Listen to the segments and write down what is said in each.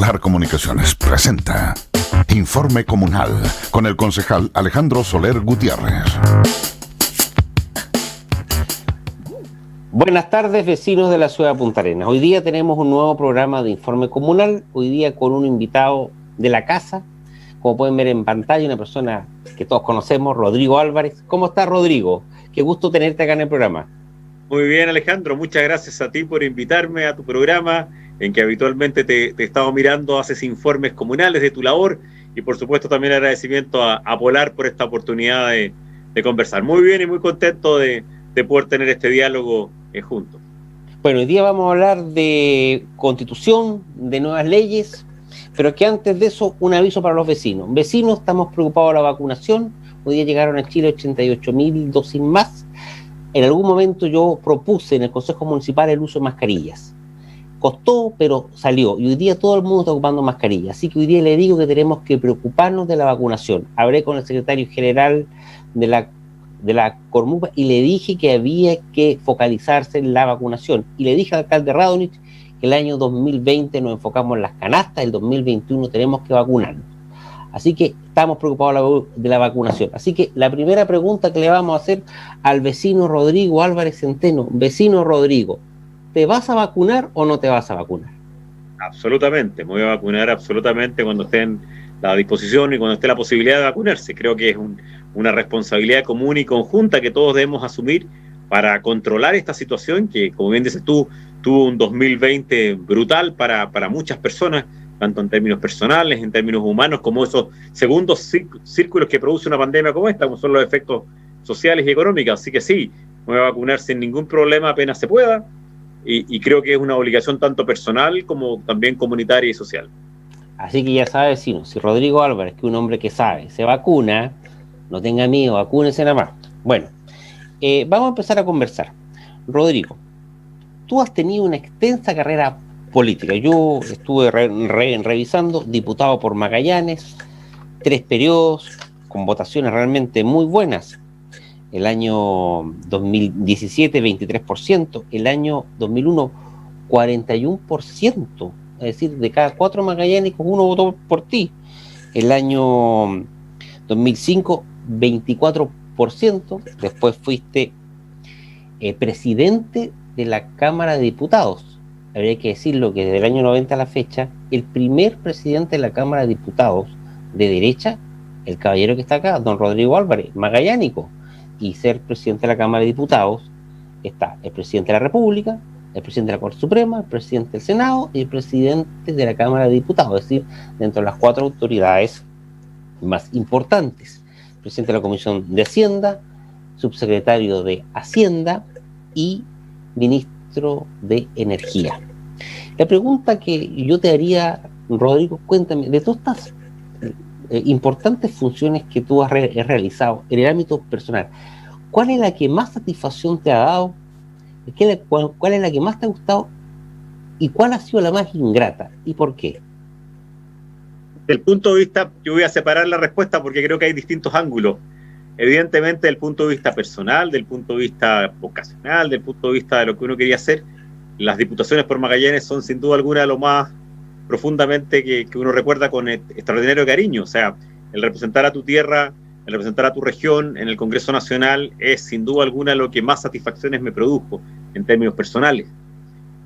Popular Comunicaciones presenta Informe Comunal con el concejal Alejandro Soler Gutiérrez. Buenas tardes, vecinos de la ciudad de Punta Arenas. Hoy día tenemos un nuevo programa de Informe Comunal, hoy día con un invitado de la casa, como pueden ver en pantalla, una persona que todos conocemos, Rodrigo Álvarez. ¿Cómo estás, Rodrigo? Qué gusto tenerte acá en el programa. Muy bien, Alejandro, muchas gracias a ti por invitarme a tu programa, en que habitualmente te he estado mirando, haces informes comunales de tu labor, y por supuesto también agradecimiento a Polar por esta oportunidad de conversar. Muy bien y muy contento de poder tener este diálogo juntos. Bueno, hoy día vamos a hablar de constitución, de nuevas leyes, pero que antes de eso, un aviso para los vecinos. Vecinos, estamos preocupados de la vacunación. Hoy día llegaron a Chile 88.000 dosis más. En algún momento yo propuse en el Consejo Municipal el uso de mascarillas. Costó, pero salió. Y hoy día todo el mundo está ocupando mascarillas. Así que hoy día le digo que tenemos que preocuparnos de la vacunación. Hablé con el secretario general de la Cormupa y le dije que había que focalizarse en la vacunación. Y le dije al alcalde Radonich que el año 2020 nos enfocamos en las canastas, el 2021 tenemos que vacunarnos. Así que estamos preocupados de la vacunación. Así que la primera pregunta que le vamos a hacer al vecino Rodrigo Álvarez Centeno. Vecino Rodrigo, ¿te vas a vacunar o no te vas a vacunar? Absolutamente, me voy a vacunar absolutamente cuando esté en la disposición y cuando esté la posibilidad de vacunarse. Creo que es una responsabilidad común y conjunta que todos debemos asumir para controlar esta situación que, como bien dices tú, tuvo un 2020 brutal para muchas personas, tanto en términos personales, en términos humanos, como esos segundos círculos que produce una pandemia como esta, como son los efectos sociales y económicos. Así que sí, me voy a vacunar sin ningún problema apenas se pueda, y creo que es una obligación tanto personal como también comunitaria y social. Así que ya sabe, vecino, si Rodrigo Álvarez, que es un hombre que sabe, se vacuna, no tenga miedo, vacúnese nada más. Bueno, vamos a empezar a conversar. Rodrigo, tú has tenido una extensa carrera política. Yo estuve revisando, diputado por Magallanes, 3 periodos, con votaciones realmente muy buenas. El año 2017, 23%, el año 2001, 41%, es decir, de cada 4 magallánicos, 1 votó por ti. El año 2005, 24%, después fuiste presidente de la Cámara de Diputados. Habría que decirlo que desde el año 90 a la fecha, el primer presidente de la Cámara de Diputados de derecha, el caballero que está acá, don Rodrigo Álvarez, magallánico, y ser presidente de la Cámara de Diputados está el presidente de la República, el presidente de la Corte Suprema, el presidente del Senado y el presidente de la Cámara de Diputados, es decir, dentro de las 4 autoridades más importantes. Presidente de la Comisión de Hacienda, subsecretario de Hacienda y ministro de Energía. La pregunta que yo te haría, Rodrigo, cuéntame, de todas estas importantes funciones que tú has realizado en el ámbito personal, ¿cuál es la que más satisfacción te ha dado? ¿Cuál es la que más te ha gustado? ¿Y cuál ha sido la más ingrata? ¿Y por qué? Del punto de vista, yo voy a separar la respuesta porque creo que hay distintos ángulos. Evidentemente, del punto de vista personal, del punto de vista vocacional, del punto de vista de lo que uno quería hacer, las diputaciones por Magallanes son sin duda alguna lo más profundamente que uno recuerda con extraordinario cariño. O sea, el representar a tu tierra, el representar a tu región en el Congreso Nacional es sin duda alguna lo que más satisfacciones me produjo en términos personales.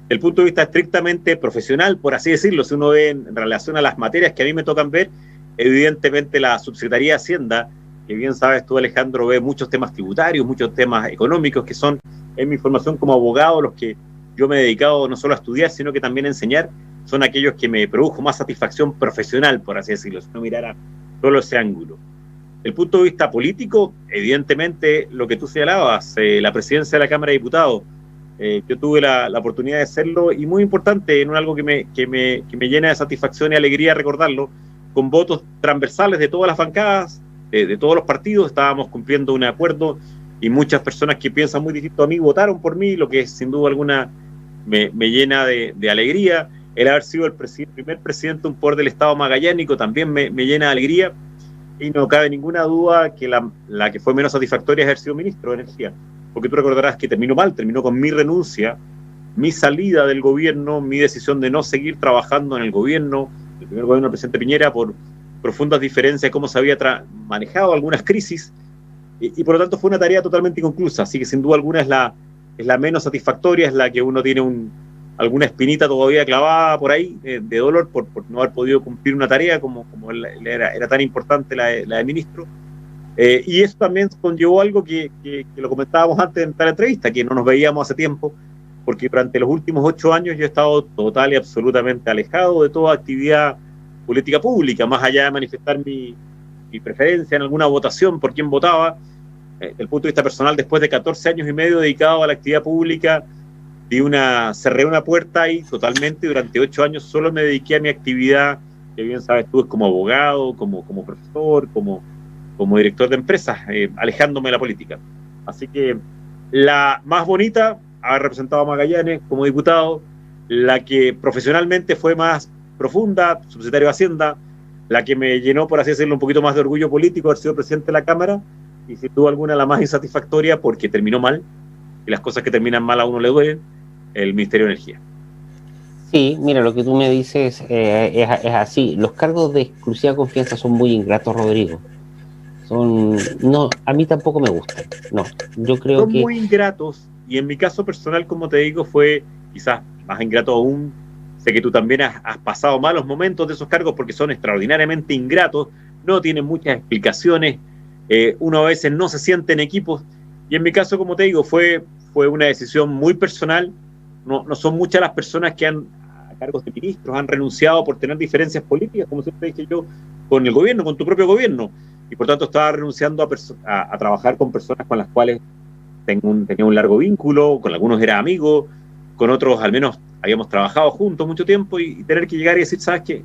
Del punto de vista estrictamente profesional, por así decirlo, si uno ve en relación a las materias que a mí me tocan ver, evidentemente la Subsecretaría de Hacienda, que bien sabes tú, Alejandro, ve muchos temas tributarios, muchos temas económicos, que son, en mi formación como abogado, los que yo me he dedicado no solo a estudiar, sino que también a enseñar, son aquellos que me produjo más satisfacción profesional, por así decirlo, si no mirara solo ese ángulo. Desde el punto de vista político, evidentemente, lo que tú señalabas, la presidencia de la Cámara de Diputados, yo tuve la oportunidad de hacerlo, y muy importante, en algo que me llena de satisfacción y alegría recordarlo, con votos transversales de todas las bancadas, de todos los partidos, estábamos cumpliendo un acuerdo, y muchas personas que piensan muy distinto a mí votaron por mí, lo que sin duda alguna me llena de alegría. El haber sido el primer presidente de un poder del Estado magallánico también me llena de alegría, y no cabe ninguna duda que la que fue menos satisfactoria es haber sido ministro de Energía, porque tú recordarás que terminó mal, terminó con mi renuncia, mi salida del gobierno, mi decisión de no seguir trabajando en el gobierno, el primer gobierno del presidente Piñera, por profundas diferencias de cómo se había manejado algunas crisis, y por lo tanto fue una tarea totalmente inconclusa. Así que sin duda alguna es la menos satisfactoria, es la que uno tiene alguna espinita todavía clavada por ahí de dolor por no haber podido cumplir una tarea como era tan importante la de ministro. Y eso también conllevó algo que lo comentábamos antes de entrar a la entrevista, que no nos veíamos hace tiempo, porque durante los últimos 8 años yo he estado total y absolutamente alejado de toda actividad política pública, más allá de manifestar mi preferencia en alguna votación por quién votaba. Desde el punto de vista personal, después de 14 años y medio dedicado a la actividad pública, cerré una puerta ahí totalmente. Durante 8 años solo me dediqué a mi actividad, que bien sabes tú, es como abogado, como profesor, como director de empresas, alejándome de la política. Así que la más bonita, haber representado a Magallanes como diputado, la que profesionalmente fue más profunda, subsecretario de Hacienda, la que me llenó, por así decirlo, un poquito más de orgullo político, haber sido presidente de la Cámara, y sin duda alguna la más insatisfactoria porque terminó mal, y las cosas que terminan mal a uno le duelen, el Ministerio de Energía. Sí, mira, lo que tú me dices es así. Los cargos de exclusiva confianza son muy ingratos, Rodrigo. No, a mí tampoco me gustan. No, yo creo son que muy ingratos, y en mi caso personal, como te digo, fue quizás más ingrato aún. Sé que tú también has pasado malos momentos de esos cargos porque son extraordinariamente ingratos, no tienen muchas explicaciones, uno a veces no se siente en equipos, y en mi caso, como te digo, fue una decisión muy personal. No son muchas las personas que a cargos de ministros han renunciado por tener diferencias políticas, como siempre dije yo, con el gobierno, con tu propio gobierno, y por tanto estaba renunciando a trabajar con personas con las cuales tenía un largo vínculo, con algunos era amigo, con otros al menos habíamos trabajado juntos mucho tiempo, y tener que llegar y decir, ¿sabes qué?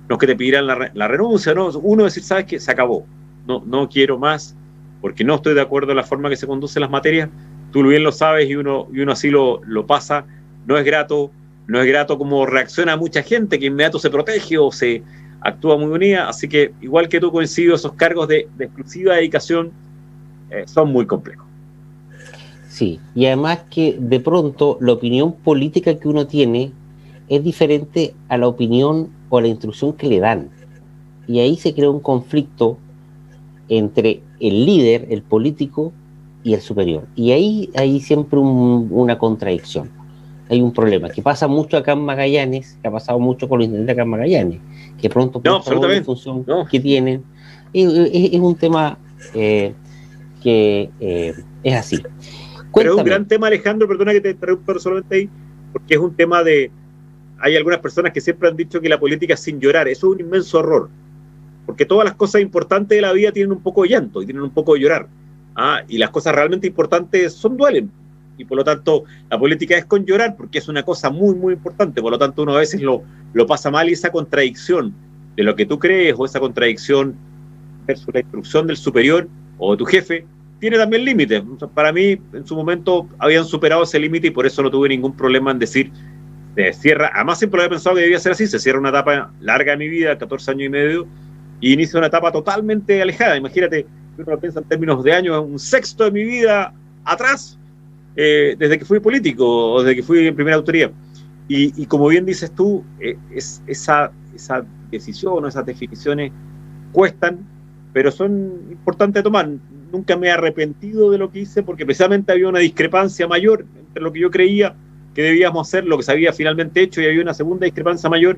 No es que te pidieran la renuncia, ¿no? Uno decir, ¿sabes qué? Se acabó, no quiero más, porque no estoy de acuerdo en la forma que se conducen las materias. Tú bien lo sabes, y uno así lo pasa. No es grato como reacciona mucha gente, que inmediato se protege o se actúa muy unida. Así que, igual que tú, coincido, esos cargos de exclusiva dedicación son muy complejos. sí, y además que de pronto la opinión política que uno tiene es diferente a la opinión o a la instrucción que le dan. Y ahí se crea un conflicto entre el líder, el político, y el superior. Y ahí hay siempre una contradicción. Hay un problema que pasa mucho acá en Magallanes, que ha pasado mucho con los intendentes acá en Magallanes, que pronto por esta doble función que tienen, es un tema que es así. Cuéntame. Pero es un gran tema, Alejandro, perdona que te interrumpa solamente ahí, porque es un tema hay algunas personas que siempre han dicho que la política es sin llorar. Eso es un inmenso error, porque todas las cosas importantes de la vida tienen un poco de llanto y tienen un poco de llorar, y las cosas realmente importantes duelen, y por lo tanto la política es con llorar, porque es una cosa muy muy importante. Por lo tanto uno a veces lo pasa mal, y esa contradicción de lo que tú crees, o esa contradicción versus la instrucción del superior o de tu jefe, tiene también límites. Para mí, en su momento, habían superado ese límite, y por eso no tuve ningún problema en decir, se cierra. Además, siempre lo había pensado que debía ser así. Se cierra una etapa larga de mi vida, 14 años y medio, y inicia una etapa totalmente alejada. Imagínate, uno lo piensa en términos de años, un sexto de mi vida atrás, desde que fui político, o desde que fui en primera autoría. Y como bien dices tú, esa decisión o esas definiciones cuestan, pero son importantes de tomar. Nunca me he arrepentido de lo que hice, porque precisamente había una discrepancia mayor entre lo que yo creía que debíamos hacer, lo que se había finalmente hecho, y había una segunda discrepancia mayor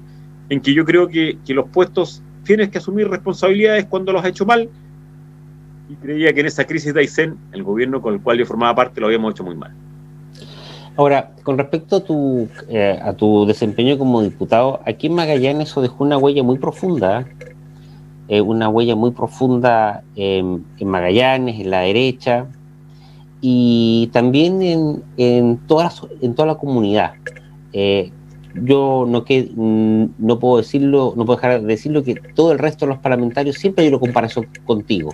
en que yo creo que los puestos tienes que asumir responsabilidades cuando los has hecho mal, y creía que en esa crisis de Aysén, el gobierno con el cual yo formaba parte lo habíamos hecho muy mal. Ahora, con respecto a tu desempeño como diputado, aquí en Magallanes eso dejó una huella muy profunda, en Magallanes, en la derecha, y también en toda la comunidad. Yo no puedo dejar de decirlo, que todo el resto de los parlamentarios siempre hay una comparación contigo,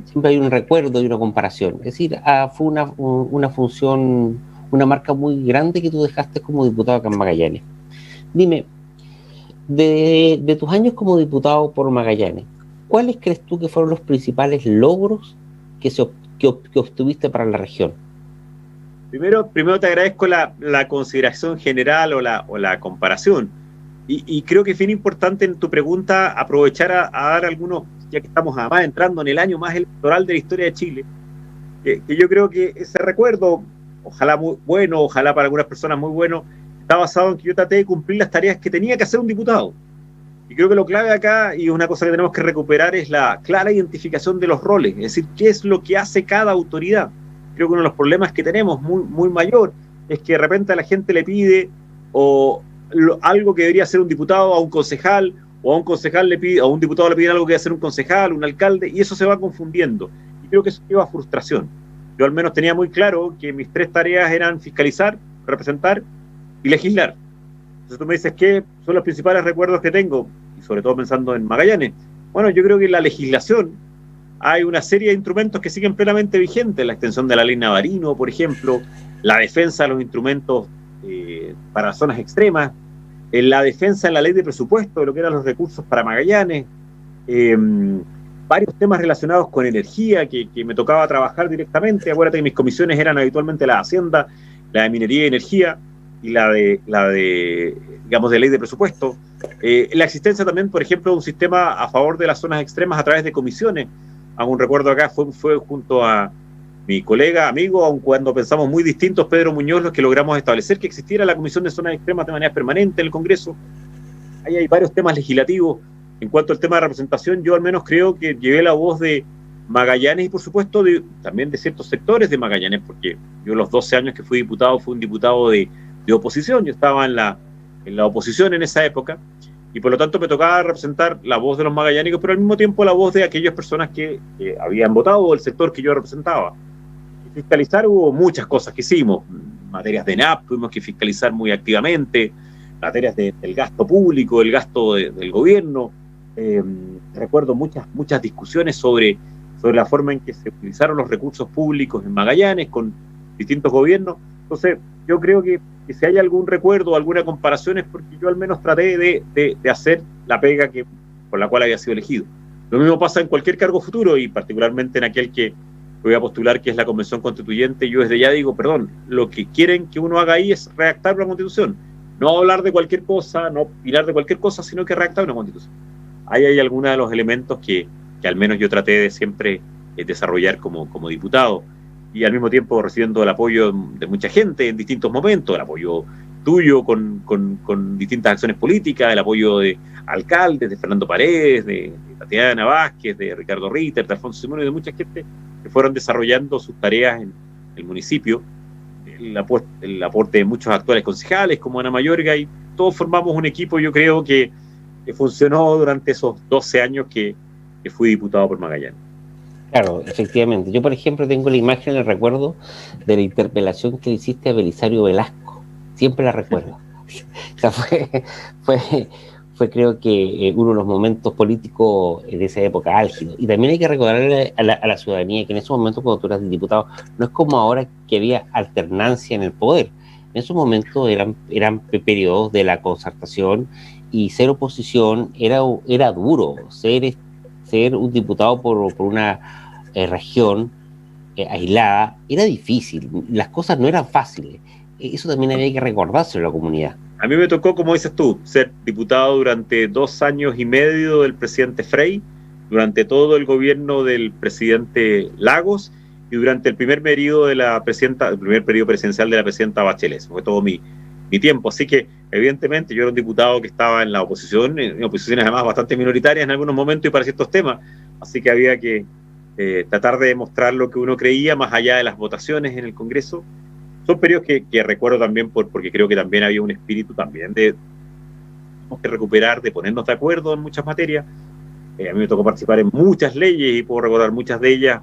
siempre hay un recuerdo y una comparación. Es decir, fue una función, una marca muy grande que tú dejaste como diputado acá en Magallanes. Dime, de tus años como diputado por Magallanes, ¿cuáles crees tú que fueron los principales logros que obtuviste para la región? Primero te agradezco la consideración general o la comparación. Y creo que es bien importante en tu pregunta aprovechar a dar algunos, ya que estamos además entrando en el año más electoral de la historia de Chile, que yo creo que ese recuerdo, ojalá muy bueno, ojalá para algunas personas muy bueno, está basado en que yo traté de cumplir las tareas que tenía que hacer un diputado. Y creo que lo clave acá, y una cosa que tenemos que recuperar, es la clara identificación de los roles, es decir, qué es lo que hace cada autoridad. Creo que uno de los problemas que tenemos muy mayor es que de repente a la gente le pide algo que debería hacer un diputado a un concejal, o a un concejal le pide, a un diputado le piden algo que debe hacer un concejal, un alcalde, y eso se va confundiendo. Y creo que eso lleva a frustración. Yo al menos tenía muy claro que mis 3 tareas eran fiscalizar, representar y legislar. Entonces tú me dices, ¿qué son los principales recuerdos que tengo? Y sobre todo pensando en Magallanes. Bueno, yo creo que en la legislación hay una serie de instrumentos que siguen plenamente vigentes. La extensión de la ley Navarino, por ejemplo, la defensa de los instrumentos para zonas extremas, la defensa en la ley de presupuesto de lo que eran los recursos para Magallanes, varios temas relacionados con energía que me tocaba trabajar directamente. Acuérdate que mis comisiones eran habitualmente la de Hacienda, la de Minería y Energía, y la de digamos, de ley de presupuesto. La existencia también, por ejemplo, de un sistema a favor de las zonas extremas a través de comisiones. Hago un recuerdo acá, fue junto a mi colega, amigo, aun cuando pensamos muy distintos, Pedro Muñoz, los que logramos establecer que existiera la Comisión de Zonas Extremas de manera permanente en el Congreso. Ahí hay varios temas legislativos. En cuanto al tema de representación, yo al menos creo que llevé la voz de Magallanes y, por supuesto, también de ciertos sectores de Magallanes, porque yo los 12 años que fui diputado, fui un diputado de oposición. Yo estaba en la oposición en esa época, y por lo tanto me tocaba representar la voz de los magallánicos, pero al mismo tiempo la voz de aquellas personas que habían votado el sector que yo representaba. Fiscalizar, hubo muchas cosas que hicimos, materias de ENAP tuvimos que fiscalizar muy activamente, materias del gasto público, el gasto del gobierno. Recuerdo muchas discusiones sobre la forma en que se utilizaron los recursos públicos en Magallanes con distintos gobiernos. Entonces yo creo que si hay algún recuerdo o alguna comparación es porque yo al menos traté de hacer la pega por la cual había sido elegido. Lo mismo pasa en cualquier cargo futuro, y particularmente en aquel que voy a postular, que es la Convención Constituyente. Yo desde ya digo, perdón, lo que quieren que uno haga ahí es redactar una Constitución, no hablar de cualquier cosa, no opinar de cualquier cosa, sino que redactar una Constitución. Ahí hay algunos de los elementos que al menos yo traté de siempre desarrollar como diputado, y al mismo tiempo recibiendo el apoyo de mucha gente en distintos momentos, el apoyo tuyo con distintas acciones políticas, el apoyo de alcaldes, de Fernando Paredes, de Tatiana Vázquez, de Ricardo Ritter, de Alfonso Simón, y de mucha gente que fueron desarrollando sus tareas en el municipio, el aporte de muchos actuales concejales como Ana Mayorga, y todos formamos un equipo, yo creo que funcionó durante esos 12 años que fui diputado por Magallanes. Claro, efectivamente. Yo, por ejemplo, tengo la imagen, el recuerdo de la interpelación que le hiciste a Belisario Velasco. Siempre la recuerdo. O sea, fue creo que uno de los momentos políticos de esa época álgidos. Y también hay que recordarle a la ciudadanía que en esos momentos, cuando tú eras diputado, no es como ahora que había alternancia en el poder. En esos momentos eran periodos de la concertación, y ser oposición era duro. Ser un diputado por una región aislada era difícil, las cosas no eran fáciles. Eso también había que recordárselo a la comunidad. A mí me tocó, como dices tú, ser diputado durante 2 años y medio del presidente Frey, durante todo el gobierno del presidente Lagos, y durante el primer periodo presidencial de la presidenta Bachelet. Fue todo mi tiempo. Así que, evidentemente, yo era un diputado que estaba en la oposición, en oposiciones además bastante minoritarias en algunos momentos y para ciertos temas. Así que había que tratar de demostrar lo que uno creía más allá de las votaciones en el Congreso. Son periodos que recuerdo también porque creo que también había un espíritu también de recuperar, de ponernos de acuerdo en muchas materias. A mí me tocó participar en muchas leyes y puedo recordar muchas de ellas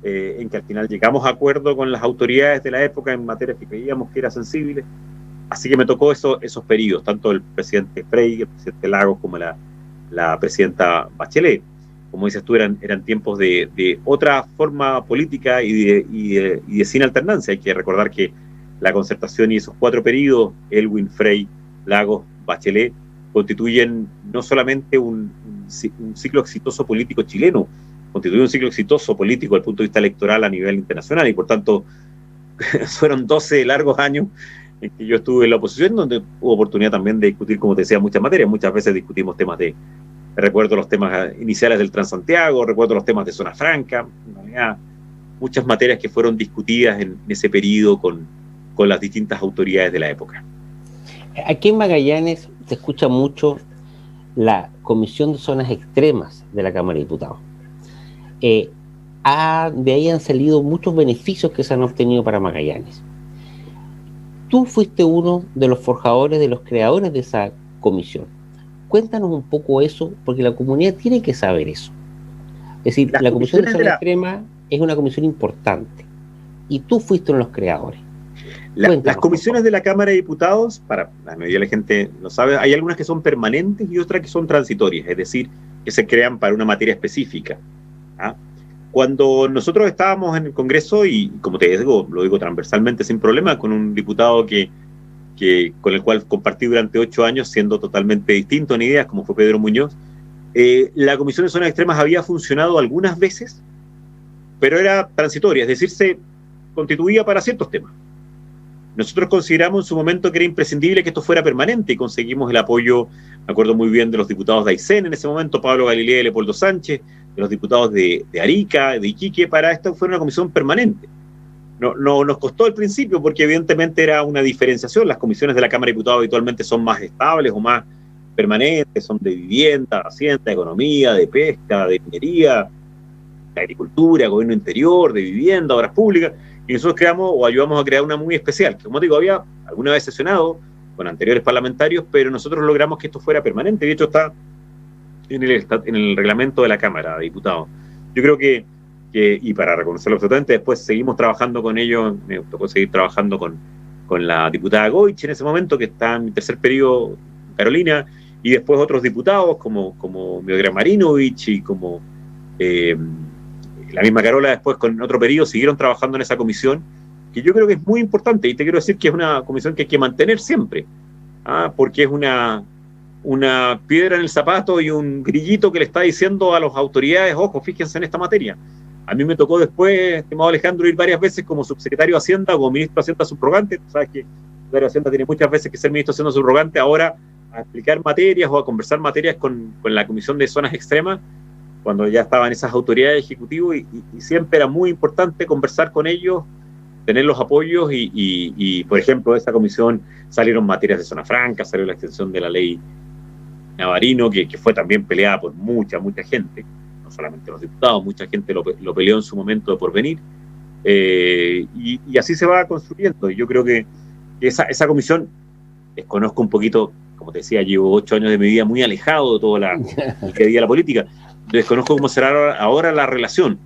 en que al final llegamos a acuerdo con las autoridades de la época en materias que creíamos que eran sensibles. Así que me tocó esos periodos, tanto el presidente Frey, el presidente Lagos, como la presidenta Bachelet. Como dices tú, eran tiempos de otra forma política y de sin alternancia. Hay que recordar que la concertación y esos 4 periodos, Elwin, Frey, Lagos, Bachelet, constituyen no solamente un ciclo exitoso político chileno, constituye un ciclo exitoso político desde el punto de vista electoral a nivel internacional, y por tanto fueron 12 largos años en que yo estuve en la oposición, donde hubo oportunidad también de discutir, como te decía, muchas materias. Muchas veces discutimos temas recuerdo los temas iniciales del Transantiago, recuerdo los temas de Zona Franca, en realidad, muchas materias que fueron discutidas en ese periodo con las distintas autoridades de la época. Aquí en Magallanes se escucha mucho la Comisión de Zonas Extremas de la Cámara de Diputados. De ahí han salido muchos beneficios que se han obtenido para Magallanes. Tú fuiste uno de los forjadores, de los creadores de esa comisión. Cuéntanos un poco eso, porque la comunidad tiene que saber eso. Es decir, la Comisión de Zonas Extremas es una comisión importante, y tú fuiste uno de los creadores. Las comisiones de la Cámara de Diputados, para la mayoría de la gente lo sabe, hay algunas que son permanentes y otras que son transitorias, es decir, que se crean para una materia específica. ¿Ah? Cuando nosotros estábamos en el Congreso, y como te digo, lo digo transversalmente sin problema, con un diputado con el cual compartí durante 8 años, siendo totalmente distinto en ideas, como fue Pedro Muñoz, la Comisión de Zonas Extremas había funcionado algunas veces, pero era transitoria, es decir, se constituía para ciertos temas. Nosotros consideramos en su momento que era imprescindible que esto fuera permanente y conseguimos el apoyo, me acuerdo muy bien, de los diputados de Aysén en ese momento, Pablo Galilea y Leopoldo Sánchez, de los diputados de Arica, de Iquique, para esto fuera una comisión permanente. No nos costó al principio porque evidentemente era una diferenciación. Las comisiones de la Cámara de Diputados habitualmente son más estables o más permanentes, son de vivienda, hacienda, economía, de pesca, de minería, de agricultura, gobierno interior, de vivienda, obras públicas. Y nosotros creamos o ayudamos a crear una muy especial, que como digo, había alguna vez sesionado con anteriores parlamentarios, pero nosotros logramos que esto fuera permanente. De hecho, está en el reglamento de la Cámara de Diputados. Yo creo que y para reconocerlo absolutamente, después seguimos trabajando con ellos, me tocó seguir trabajando con la diputada Goich en ese momento, que está en mi tercer periodo, Carolina, y después otros diputados como Miodrag Marinovich y como la misma Carola, después con otro periodo siguieron trabajando en esa comisión, que yo creo que es muy importante, y te quiero decir que es una comisión que hay que mantener siempre, porque es una piedra en el zapato y un grillito que le está diciendo a las autoridades, ojo, fíjense en esta materia. A mí me tocó después, estimado Alejandro, ir varias veces como subsecretario de Hacienda o como ministro de Hacienda subrogante. Tú sabes que el secretario de Hacienda tiene muchas veces que ser ministro de Hacienda subrogante, ahora a explicar materias o a conversar materias con la Comisión de Zonas Extremas, cuando ya estaban esas autoridades ejecutivas, y siempre era muy importante conversar con ellos, tener los apoyos, y por ejemplo, de esta comisión salieron materias de Zona Franca, salió la extensión de la ley Navarino, que fue también peleada por mucha gente, no solamente los diputados, mucha gente lo peleó en su momento de porvenir, y así se va construyendo. Y yo creo que esa comisión, desconozco un poquito, como te decía, llevo 8 años de mi vida muy alejado de toda el que diga la política, desconozco cómo será ahora la relación,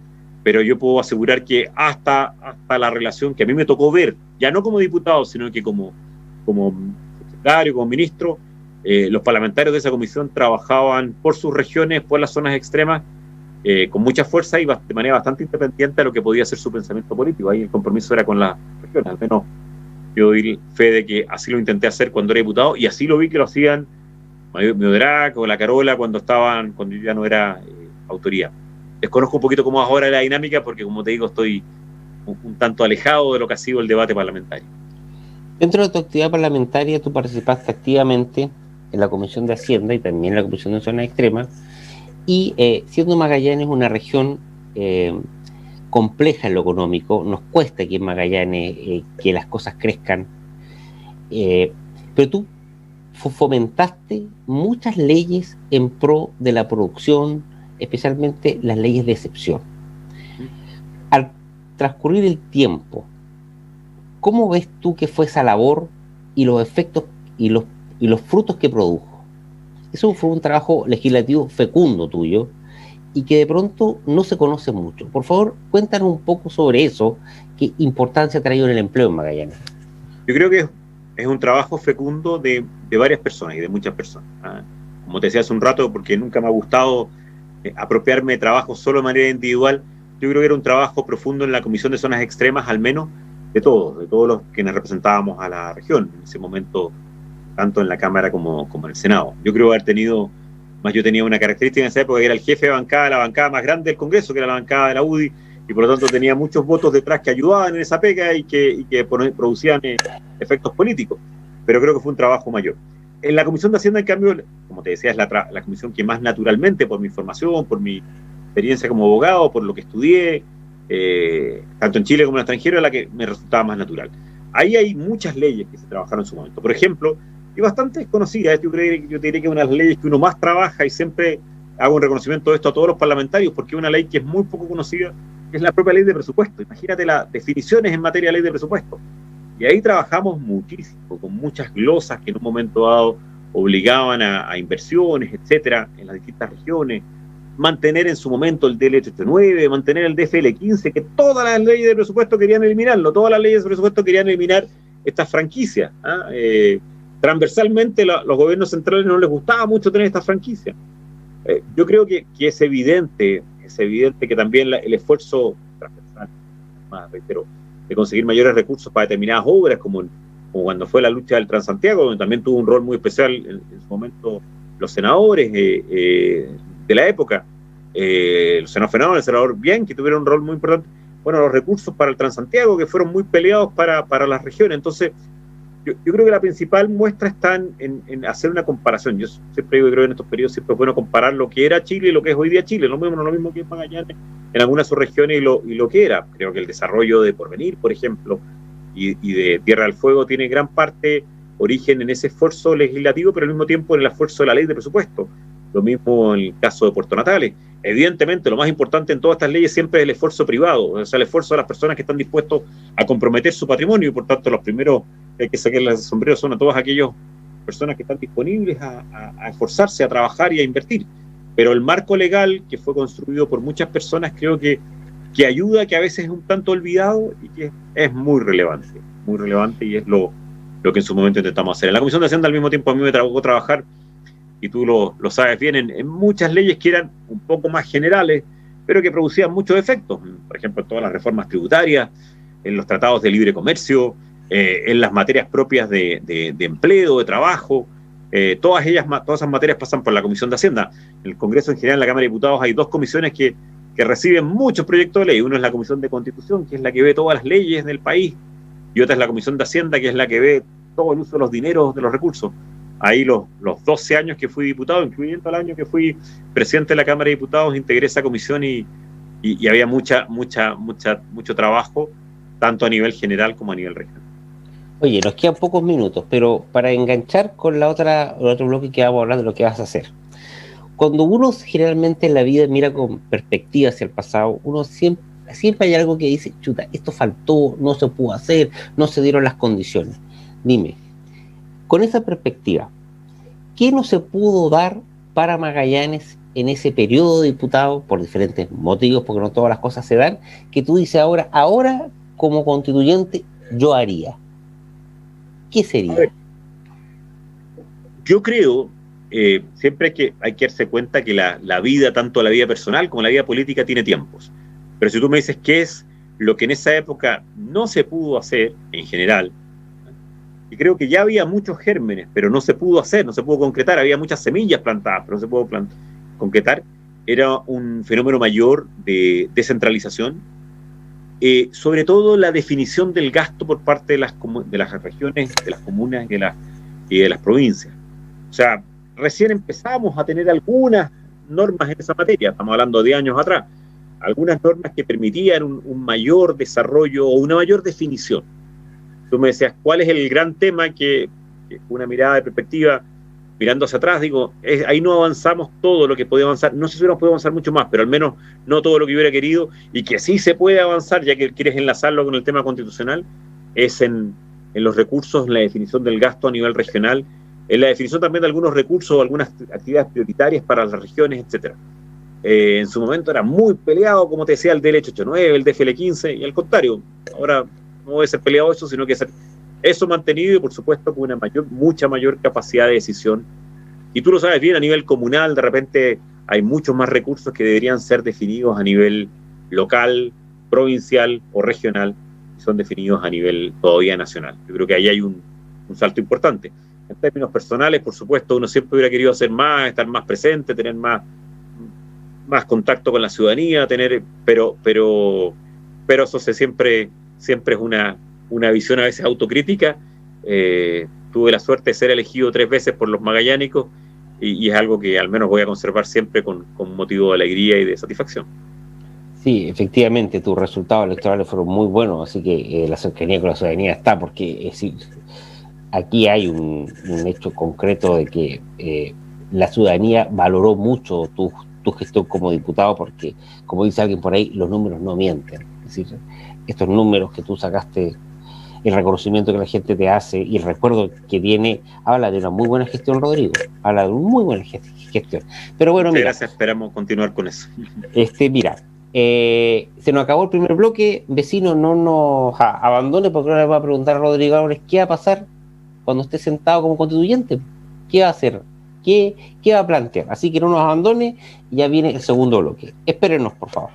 pero yo puedo asegurar que hasta la relación que a mí me tocó ver, ya no como diputado, sino que como secretario, como ministro, los parlamentarios de esa comisión trabajaban por sus regiones, por las zonas extremas, con mucha fuerza y de manera bastante independiente a lo que podía ser su pensamiento político. Ahí el compromiso era con las regiones, al menos yo doy fe de que así lo intenté hacer cuando era diputado, y así lo vi que lo hacían Miodrag o la Carola cuando yo ya no era autoridad. Desconozco un poquito cómo es ahora la dinámica, porque como te digo, estoy un tanto alejado de lo que ha sido el debate parlamentario. Dentro de tu actividad parlamentaria, tú participaste activamente en la Comisión de Hacienda y también en la Comisión de Zonas Extremas, y siendo Magallanes una región compleja en lo económico, nos cuesta aquí en Magallanes que las cosas crezcan, pero tú fomentaste muchas leyes en pro de la producción, especialmente las leyes de excepción. Al transcurrir el tiempo, ¿cómo ves tú que fue esa labor y los efectos y los frutos que produjo? Eso fue un trabajo legislativo fecundo tuyo y que de pronto no se conoce mucho. Por favor, cuéntanos un poco sobre eso, qué importancia ha traído en el empleo en Magallanes. Yo creo que es un trabajo fecundo de varias personas y de muchas personas. Como te decía hace un rato, porque nunca me ha gustado apropiarme de trabajo solo de manera individual, yo creo que era un trabajo profundo en la Comisión de Zonas Extremas, al menos de todos los que nos representábamos a la región, en ese momento, tanto en la Cámara como en el Senado. Yo creo haber tenido, más yo tenía una característica en esa época, que era el jefe de bancada, la bancada más grande del Congreso, que era la bancada de la UDI, y por lo tanto tenía muchos votos detrás que ayudaban en esa pega y que producían efectos políticos, pero creo que fue un trabajo mayor. En la Comisión de Hacienda, en cambio, como te decía, es la comisión que más naturalmente, por mi formación, por mi experiencia como abogado, por lo que estudié, tanto en Chile como en el extranjero, es la que me resultaba más natural. Ahí hay muchas leyes que se trabajaron en su momento. Por ejemplo, y bastante desconocidas, yo te diría que es una de las leyes que uno más trabaja, y siempre hago un reconocimiento de esto a todos los parlamentarios, porque es una ley que es muy poco conocida, que es la propia ley de presupuesto. Imagínate las definiciones en materia de ley de presupuesto. Y ahí trabajamos muchísimo, con muchas glosas que en un momento dado obligaban a inversiones, etcétera, en las distintas regiones, mantener en su momento el DL89, mantener el DFL15, que todas las leyes de presupuesto querían eliminarlo, todas las leyes de presupuesto querían eliminar estas franquicias. Transversalmente los gobiernos centrales no les gustaba mucho tener estas franquicias. Yo creo que es evidente que también el esfuerzo transversal, más reitero, de conseguir mayores recursos para determinadas obras, como cuando fue la lucha del Transantiago, donde también tuvo un rol muy especial en su momento los senadores de la época, el senador Fernando, el senador Bien, que tuvieron un rol muy importante. Bueno, los recursos para el Transantiago, que fueron muy peleados para las regiones. Entonces, yo creo que la principal muestra está en hacer una comparación. Yo siempre digo, creo que en estos periodos siempre es bueno comparar lo que era Chile y lo que es hoy día Chile. No lo mismo que es Magallanes en algunas subregiones y lo que era. Creo que el desarrollo de Porvenir, por ejemplo, y de Tierra del Fuego tiene gran parte origen en ese esfuerzo legislativo, pero al mismo tiempo en el esfuerzo de la ley de presupuesto. Lo mismo en el caso de Puerto Natales. Evidentemente, lo más importante en todas estas leyes siempre es el esfuerzo privado, o sea, el esfuerzo de las personas que están dispuestos a comprometer su patrimonio, y por tanto los primeros que hay que sacarles el sombrero son a todas aquellas personas que están disponibles a esforzarse, a trabajar y a invertir. Pero el marco legal que fue construido por muchas personas creo que ayuda, que a veces es un tanto olvidado y que es muy relevante y es lo que en su momento intentamos hacer. En la Comisión de Hacienda al mismo tiempo a mí me tocó trabajar, y tú lo sabes bien, en muchas leyes que eran un poco más generales, pero que producían muchos efectos. Por ejemplo, en todas las reformas tributarias, en los tratados de libre comercio, en las materias propias de empleo, de trabajo. Todas esas materias pasan por la Comisión de Hacienda. En el Congreso en general, en la Cámara de Diputados, hay dos comisiones que reciben muchos proyectos de ley. Uno es la Comisión de Constitución, que es la que ve todas las leyes del país, y otra es la Comisión de Hacienda, que es la que ve todo el uso de los dineros, de los recursos. Ahí los 12 años que fui diputado, incluyendo el año que fui presidente de la Cámara de Diputados, integré esa comisión y había mucho trabajo, tanto a nivel general como a nivel regional. Oye, nos quedan pocos minutos, pero para enganchar con el otro bloque que vamos a hablar de lo que vas a hacer. Cuando uno generalmente en la vida mira con perspectiva hacia el pasado, uno siempre hay algo que dice, chuta, esto faltó, no se pudo hacer, no se dieron las condiciones. Dime, con esa perspectiva, ¿qué no se pudo dar para Magallanes en ese periodo de diputado, por diferentes motivos, porque no todas las cosas se dan, que tú dices ahora como constituyente yo haría? ¿Qué sería? A ver, yo creo, siempre hay que darse cuenta que la vida, tanto la vida personal como la vida política, tiene tiempos. Pero si tú me dices qué es lo que en esa época no se pudo hacer en general, y creo que ya había muchos gérmenes, pero no se pudo hacer, no se pudo concretar, había muchas semillas plantadas, pero no se pudo concretar, era un fenómeno mayor de descentralización, sobre todo la definición del gasto por parte de las regiones, de las comunas y de las provincias. O sea, recién empezamos a tener algunas normas en esa materia, estamos hablando de años atrás, algunas normas que permitían un mayor desarrollo o una mayor definición. Tú me decías, ¿cuál es el gran tema que una mirada de perspectiva, mirando hacia atrás, digo, ahí no avanzamos todo lo que podía avanzar? No sé si hubiéramos podido avanzar mucho más, pero al menos no todo lo que hubiera querido, y que sí se puede avanzar, ya que quieres enlazarlo con el tema constitucional, es en los recursos, en la definición del gasto a nivel regional, en la definición también de algunos recursos, algunas actividades prioritarias para las regiones, etcétera. En su momento era muy peleado, como te decía, el DL89, el DFL15, y al contrario, ahora no debe ser peleado eso, sino que ser eso mantenido, y por supuesto con mucha mayor capacidad de decisión. Y tú lo sabes bien, a nivel comunal de repente hay muchos más recursos que deberían ser definidos a nivel local, provincial o regional, y son definidos a nivel todavía nacional. Yo creo que ahí hay un salto importante. En términos personales, por supuesto, uno siempre hubiera querido hacer más, estar más presente, tener más más contacto con la ciudadanía, pero eso siempre es una visión a veces autocrítica. Tuve la suerte de ser elegido 3 veces por los magallánicos y es algo que al menos voy a conservar siempre con motivo de alegría y de satisfacción. Sí, efectivamente, tus resultados electorales fueron muy buenos, así que la cercanía con la ciudadanía está, porque aquí hay un hecho concreto de que la ciudadanía valoró mucho tu gestión como diputado, porque, como dice alguien por ahí, los números no mienten. Es decir, estos números que tú sacaste, el reconocimiento que la gente te hace y el recuerdo que tiene, habla de una muy buena gestión, Rodrigo, habla de una muy buena gestión. Pero bueno, muchas mira, gracias, esperamos continuar con eso. mira, se nos acabó el primer bloque, vecino, no nos abandone, porque ahora le voy a preguntar a Rodrigo Álvarez qué va a pasar cuando esté sentado como constituyente, qué va a hacer, qué va a plantear. Así que no nos abandone, ya viene el segundo bloque. Espérenos, por favor.